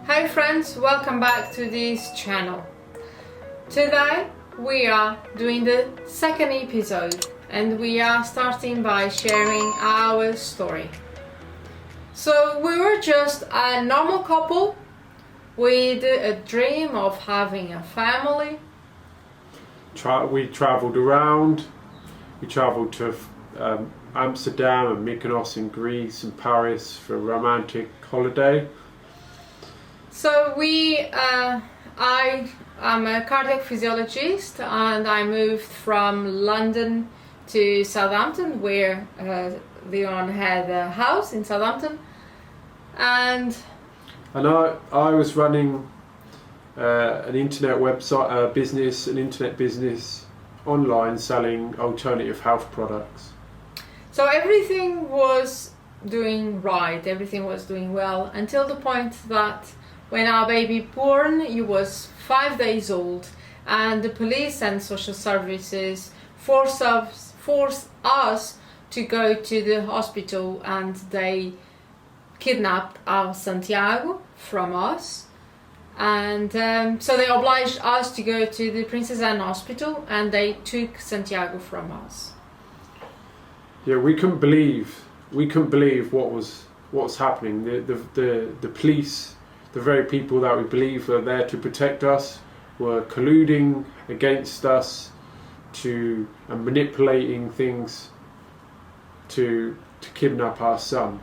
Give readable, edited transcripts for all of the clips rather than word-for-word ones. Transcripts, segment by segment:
Hi friends, welcome back to this channel. Today we are doing the second episode and we are starting by sharing our story. So we were just a normal couple with a dream of having a family. We travelled around. We travelled to Amsterdam and Mykonos in Greece and Paris for a romantic holiday. So I am a cardiac physiologist and I moved from London to Southampton, where Leon had a house in Southampton, and I was running an internet website an internet business online selling alternative health products. So everything was doing right, everything was doing well until the point that when our baby born, he was 5 days old, and the police and social services forced us to go to the hospital, and they kidnapped our Santiago from us, and so they obliged us to go to the Princess Anne hospital, and they took Santiago from us. Yeah, we couldn't believe what was happening. The police, the very people that we believe were there to protect us, were colluding against us and manipulating things to kidnap our son.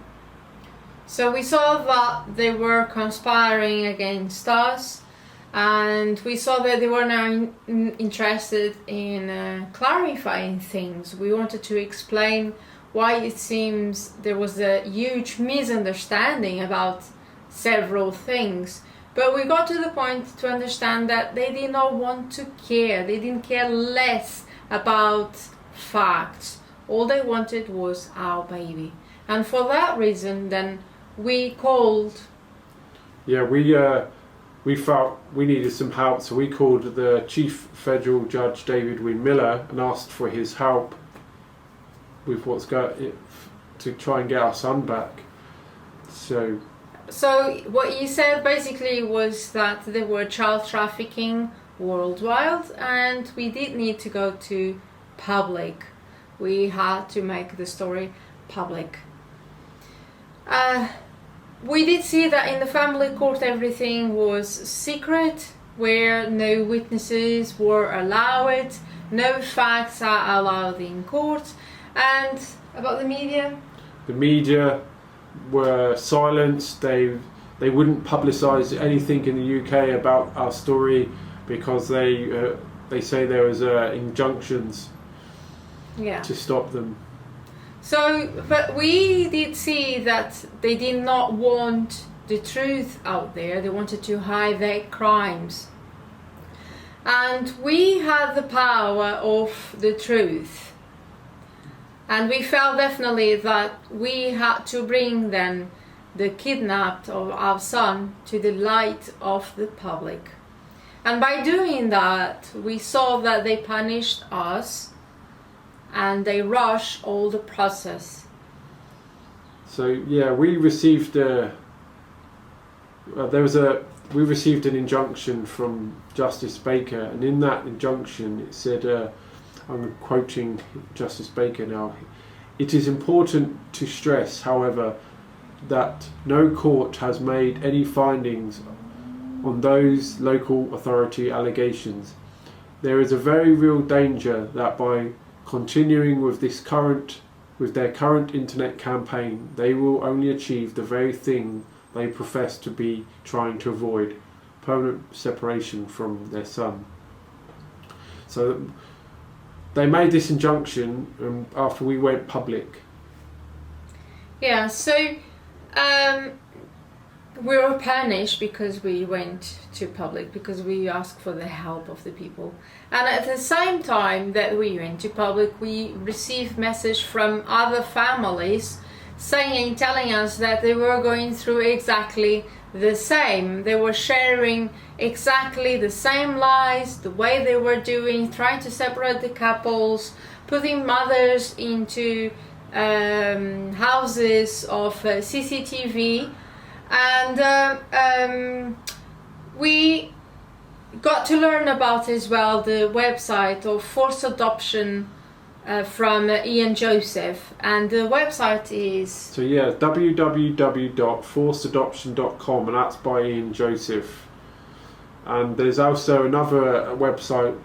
So we saw that they were conspiring against us, and we saw that they were now interested in clarifying things. We wanted to explain why it seems there was a huge misunderstanding about several things, but we got to the point to understand that they did not want to care. They didn't care less about facts. All they wanted was our baby, and for that reason then we called. Yeah, we felt we needed some help, so we called the Chief Federal Judge David Miller and asked for his help with to try and get our son back. So what he said basically was that there were child trafficking worldwide, and we did need to go to public. We had to make the story public. We did see that in the family court everything was secret, where no witnesses were allowed, no facts are allowed in court. And about the media? The media were silenced. They wouldn't publicise anything in the UK about our story because they say there was injunctions to stop them. So, but we did see that they did not want the truth out there. They wanted to hide their crimes, and we had the power of the truth. And we felt definitely that we had to bring then the kidnapped of our son to the light of the public. And by doing that, we saw that they punished us and they rushed all the process. So yeah, we received we received an injunction from Justice Baker, and in that injunction it said, I'm quoting Justice Baker now, "It is important to stress, however, that no court has made any findings on those local authority allegations. There is a very real danger that by continuing with their current internet campaign, they will only achieve the very thing they profess to be trying to avoid: permanent separation from their son." So they made this injunction after we went public. Yeah, so we were punished because we went to public, because we asked for the help of the people. And at the same time that we went to public, we received message from other families telling us that they were going through exactly the same. They were sharing exactly the same lies, the way they were doing, trying to separate the couples, putting mothers into houses of CCTV, And we got to learn about as well the website of forced adoption from Ian Joseph, and the website is www.forcedadoption.com, and that's by Ian Joseph. And there's also another website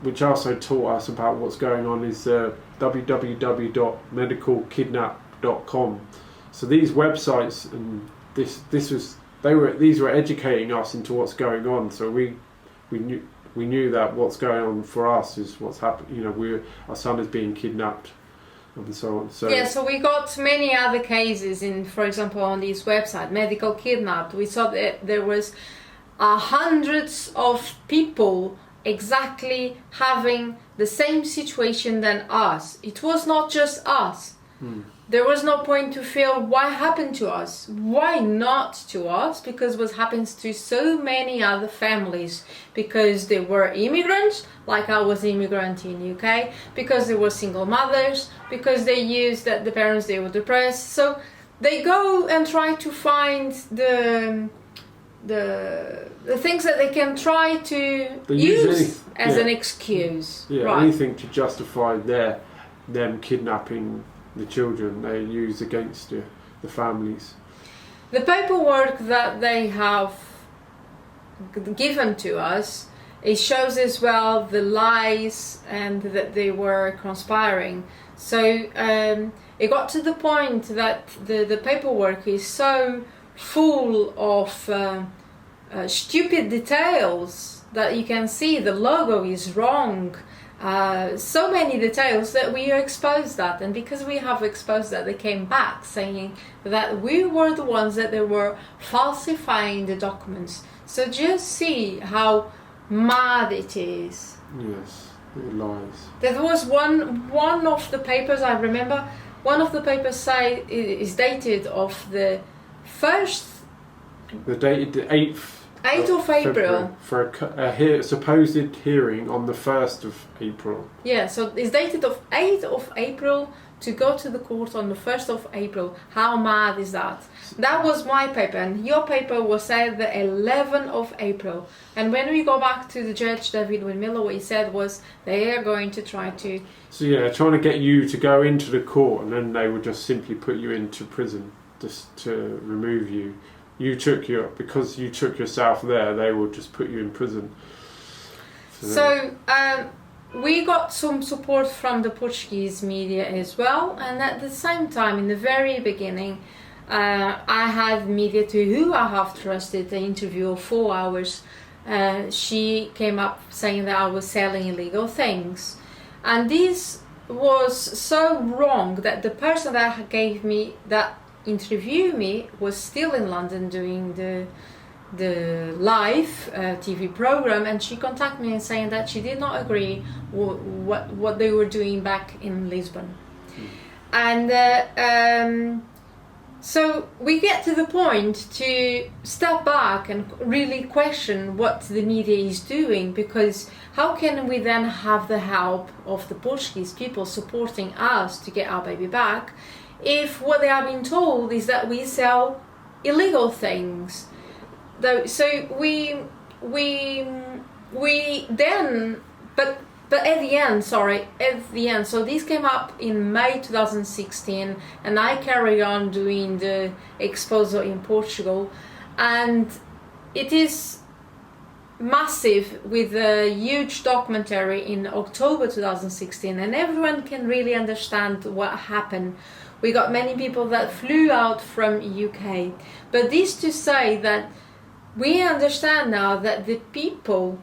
which also taught us about what's going on, is www.medicalkidnap.com. So these websites and these were educating us into what's going on. So we knew that what's going on for us is what's happened. Our son is being kidnapped, and so on. So so we got many other cases for example, on this website, Medical Kidnapped. We saw that there was hundreds of people exactly having the same situation than us. It was not just us. There was no point to feel what happened to us. Why not to us? Because what happens to so many other families, because they were immigrants, like I was immigrant in UK, because they were single mothers, because they used that the parents, they were depressed. So they go and try to find the things that they can try to use as an excuse. Anything to justify them kidnapping the children they use against the families. The paperwork that they have given to us, it shows as well the lies and that they were conspiring. So it got to the point that the paperwork is so full of stupid details that you can see the logo is wrong. So many details that we exposed that, and because we have exposed that, they came back saying that we were the ones that they were falsifying the documents. So just see how mad it is. Yes, it lies. There was one of the papers, I remember, one of the papers is dated of the first... The dated the 8th 8th of April. For a supposed hearing on the 1st of April. Yeah, so it's dated of 8th of April to go to the court on the 1st of April. How mad is that? That was my paper, and your paper was said the 11th of April. And when we go back to the judge, David-Menino, what he said was they are going to try to... So yeah, trying to get you to go into the court, and then they would just simply put you into prison just to remove you. Because you took yourself there, they will just put you in prison. So we got some support from the Portuguese media as well, and at the same time, in the very beginning, I had media to who I have trusted, the interview of 4 hours. She came up saying that I was selling illegal things, and this was so wrong that the person that gave me that interview me was still in London doing the live TV program, and she contacted me and saying that she did not agree what they were doing back in Lisbon. And so we get to the point to step back and really question what the media is doing, because how can we then have the help of the Portuguese people supporting us to get our baby back if what they are being told is that we sell illegal things? So we then, but at the end, so this came up in May 2016, and I carried on doing the exposure in Portugal, and it is massive with a huge documentary in October 2016, and everyone can really understand what happened. We got many people that flew out from UK, but this to say that we understand now that the people,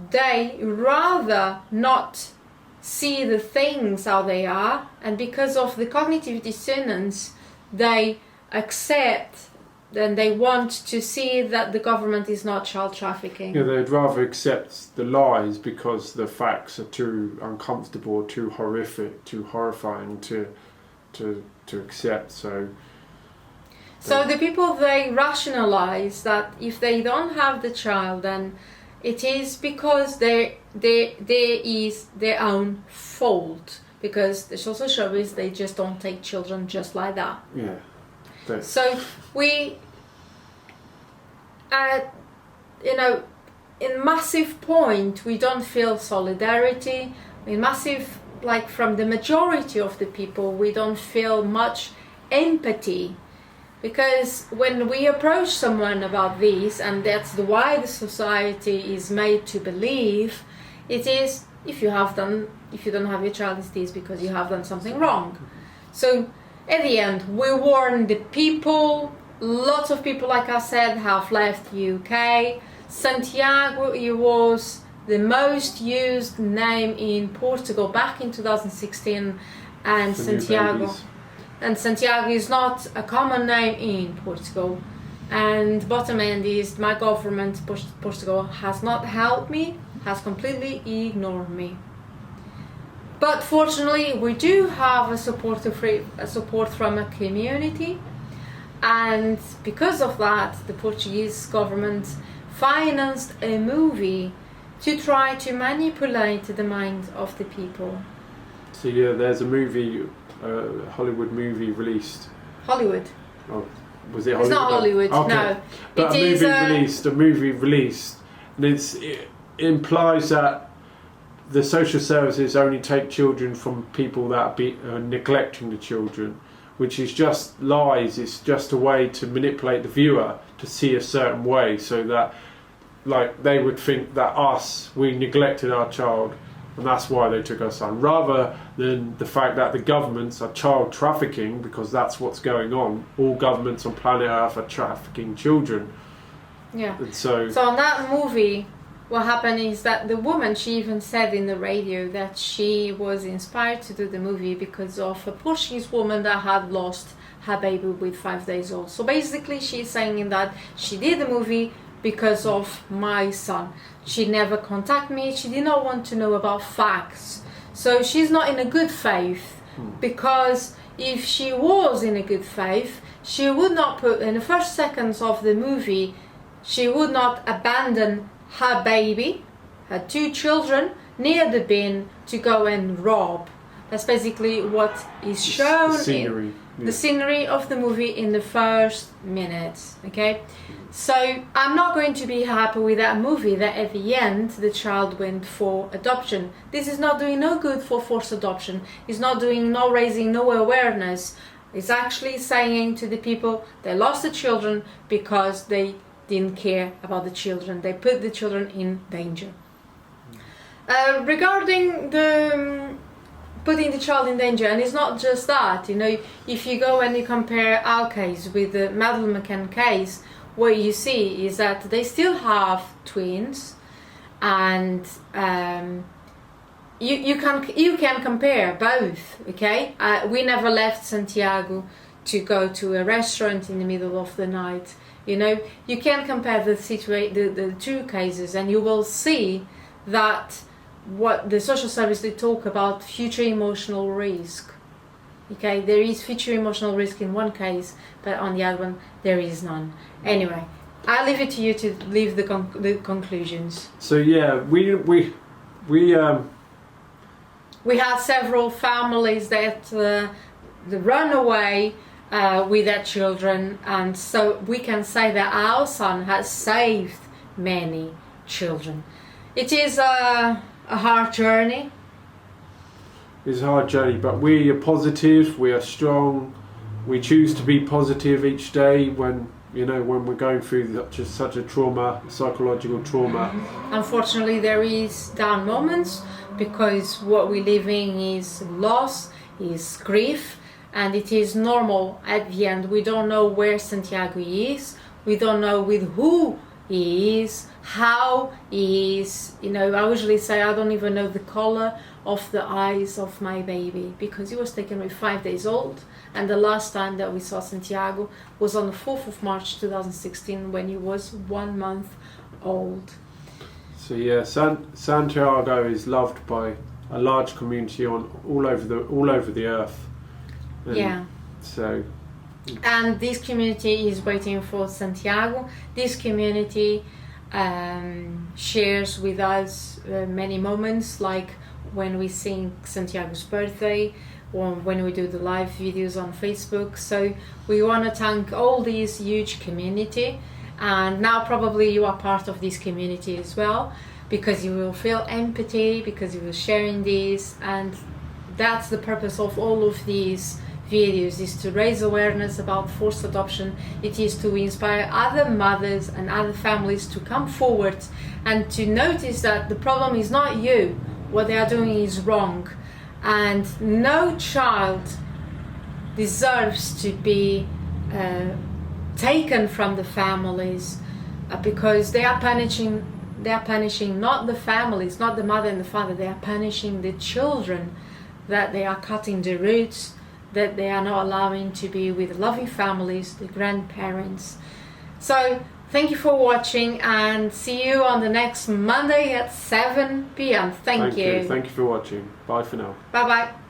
they rather not see the things how they are, and because of the cognitive dissonance, they accept and they want to see that the government is not child trafficking. Yeah, they'd rather accept the lies because the facts are too uncomfortable, too horrific, too horrifying to accept. So the people, they rationalize that if they don't have the child, then it is because there is their own fault, because the social service, they just don't take children just like that. Yeah. So we you know, in massive point, we don't feel solidarity. In massive, like from the majority of the people, we don't feel much empathy. Because when we approach someone about this, and that's the why the society is made to believe, it is, if you don't have your child, it is because you have done something wrong. So at the end, we warn the people. Lots of people, like I said, have left UK. Santiago, it was the most used name in Portugal back in 2016, and Santiago is not a common name in Portugal. And bottom end is, my government, Portugal, has not helped me, has completely ignored me. But fortunately, we do have a support from a community, and because of that, the Portuguese government financed a movie to try to manipulate the mind of the people. So yeah, there's a movie, Hollywood movie released. Hollywood? Oh, was it Hollywood? It's not Hollywood, okay. No. But a movie released, and it implies that the social services only take children from people that are neglecting the children, which is just lies. It's just a way to manipulate the viewer to see a certain way, so that, like, they would think that we neglected our child, and that's why they took our son, rather than the fact that the governments are child trafficking, because that's what's going on. All governments on planet Earth are trafficking children. Yeah. And so on that movie, what happened is that the woman, she even said in the radio that she was inspired to do the movie because of a Portuguese woman that had lost her baby with 5 days old. So basically she's saying that she did the movie because of my son. She never contacted me, she did not want to know about facts. So she's not in a good faith, because if she was in a good faith, she would not put, in the first seconds of the movie, she would not abandon her baby, her 2 children, near the bin to go and rob. That's basically what is shown in the scenery of the movie in the first minutes. Okay, so I'm not going to be happy with that movie that at the end the child went for adoption. This is not doing no good for forced adoption. It's not doing no raising no awareness. It's actually saying to the people they lost the children because they didn't care about the children. They put the children in danger. Regarding the putting the child in danger, and it's not just that, you know, if you go and you compare our case with the Madeleine McCann case, what you see is that they still have twins, and you can compare both. Okay, we never left Santiago to go to a restaurant in the middle of the night. You know, you can compare the 2 cases, and you will see that what the social service, they talk about future emotional risk. Okay, there is future emotional risk in one case, but on the other one there is none. Anyway, I'll leave it to you to leave the conclusions. So yeah, we had several families that run away with their children, and so we can say that our son has saved many children. It is a hard journey. It's a hard journey, but we are positive, we are strong, we choose to be positive each day when we're going through such a trauma, psychological trauma. Unfortunately, there is down moments, because what we're living is loss, is grief, and it is normal at the end. We don't know where Santiago is, we don't know with who he is, how he is. You know, I usually say I don't even know the color of the eyes of my baby, because he was taken with 5 days old, and the last time that we saw Santiago was on the 4th of March 2016 when he was 1 month old. So yeah, Santiago is loved by a large community all over the earth. And yeah. So. And this community is waiting for Santiago. This community shares with us many moments, like when we sing Santiago's birthday, or when we do the live videos on Facebook. So we want to thank all this huge community, and now probably you are part of this community as well, because you will feel empathy, because you will sharing this, and that's the purpose of all of these videos, is to raise awareness about forced adoption. It is to inspire other mothers and other families to come forward and to notice that the problem is not you, what they are doing is wrong, and no child deserves to be taken from the families because they are punishing not the families, not the mother and the father, they are punishing the children, that they are cutting the roots, that they are not allowing to be with loving families, the grandparents. So thank you for watching, and see you on the next Monday at 7 p.m. Thank you. Thank you for watching. Bye for now. Bye bye.